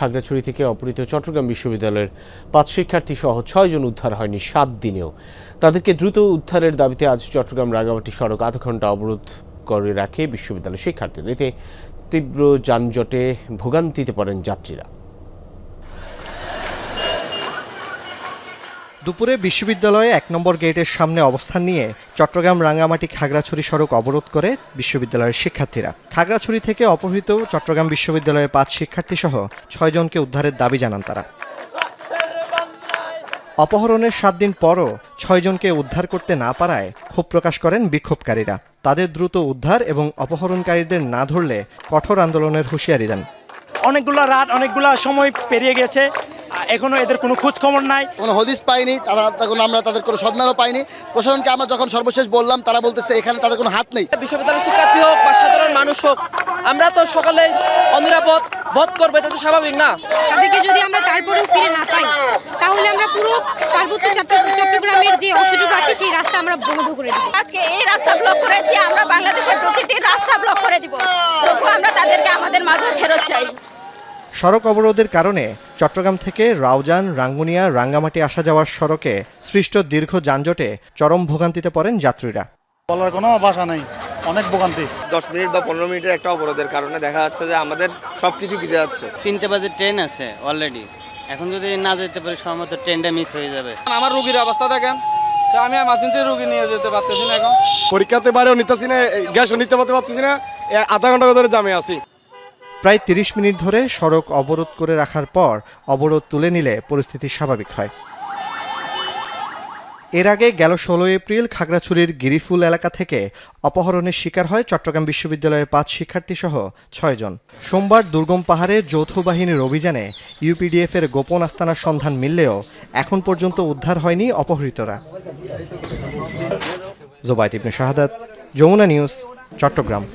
খাগড়াছড়ি থেকে অপহৃত চট্টগ্রাম বিশ্ববিদ্যালয়ের 5 শিক্ষার্থী সহ 6 জন উদ্ধার হয়নি 7 দিনেও। তাদেরকে দ্রুত উদ্ধারের দাবিতে আজ চট্টগ্রাম রাঙ্গামাটি সড়ক আধা ঘন্টা অবরোধ করে রাখে বিশ্ববিদ্যালয়ের শিক্ষার্থীরা। এতে তীব্র যানজটে ভোগান্তিতে পড়েন যাত্রীরা। দুপুরে বিশ্ববিদ্যালয়ে 1 নম্বর গেটের সামনে অবস্থান নিয়ে চট্টগ্রাম রাঙ্গামাটি খাগড়াছড়ি সড়ক অবরোধ করে বিশ্ববিদ্যালয়ের শিক্ষার্থীরা। খাগড়াছড়ি থেকে অপহৃত চট্টগ্রাম বিশ্ববিদ্যালয়ের 5 শিক্ষার্থী সহ 6 জনকে উদ্ধারের দাবি জানান তারা। অপহরণের 7 দিন পরও 6 জনকে উদ্ধার করতে না পারায় ক্ষোভ প্রকাশ করেন বিক্ষোভকারীরা। তাদের দ্রুত উদ্ধার এবং অপহরণকারীদের না ধরলে কঠোর আন্দোলনের হুঁশিয়ারি দেন। অনেকগুলা রাত অনেকগুলা সময় পেরিয়ে গেছে, এখনো এদের কোনো খোঁজ খবর নাই, কোনো হদিস পাইনি। আমরা তাদের কোনো সন্ধানও পাইনি। প্রশাসনকে আমরা যখন সর্বশেষ বললাম, তারা বলতেছে এখানে তাদের কোনো হাত নেই। বিশ্ববিদ্যালয়ের শিক্ষার্থী হোক বা সাধারণ মানুষ হোক, আমরা তো সকলেই অনিরাপদ বোধ করবো, এটা তো স্বাভাবিক না? তাদেরকে যদি আমরা তারপরেও ফিরে না পাই, তাহলে আমরা পুরো পার্বত্য চট্টগ্রামের যে অংশটুকু আছে সেই রাস্তা আমরা বন্ধ করে দেব। আজকে এই রাস্তা ব্লক করেছি, আমরা বাংলাদেশের প্রতিটি রাস্তা ব্লক করে দিব। তবু আমরা তাদেরকে আমাদের মাঝে ফেরত চাই। সড়ক অবরোধের কারণে চট্টগ্রাম থেকে রাউজান, রাঙ্গুনিয়া, রাঙ্গামাটি আসা যাওয়ার সড়কে সৃষ্ট দীর্ঘ যানজটে চরম ভোগান্তিতে পড়েন যাত্রীরা। বলার কোনো ভাষা নেই, অনেক ভোগান্তি। 10 মিনিট বা 15 মিনিটের একটা অবরোধের কারণে দেখা যাচ্ছে যে আমাদের সবকিছু ভিজে যাচ্ছে। 3টে বাজে ট্রেন আছে অলরেডি, এখন যদি না যেতে পারি সময় মতো ট্রেনটা মিস হয়ে যাবে। আমার রোগীর অবস্থা দেখেন, আমি এমার্জেন্সি রোগী নিয়ে যেতে পারতেছি না। এখন পরীক্ষাতে বাইরেও নিতেছি না, গ্যাসও নিতে পারতেছি না, আধা ঘন্টা ধরে জামে আছি। প্রায় 30 মিনিট ধরে সড়ক অবরোধ করে রাখার পর অবরোধ তুলে নিলে পরিস্থিতি স্বাভাবিক হয়। এর আগে গেল 16 এপ্রিল খাগড়াছড়ির গিরিফুল এলাকা থেকে অপহরণের শিকার হয় চট্টগ্রাম বিশ্ববিদ্যালয়ের 5 শিক্ষার্থী সহ 6 জন। সোমবার দুর্গম পাহাড়ে যৌথ বাহিনীর অভিযানে ইউপিডিএফের গোপন আস্তানার সন্ধান মিললেও এখন পর্যন্ত উদ্ধার হয়নি অপহৃতরা। জোবায়েদ ইবনে শাহাদাত, যমুনা নিউজ, চট্টগ্রাম।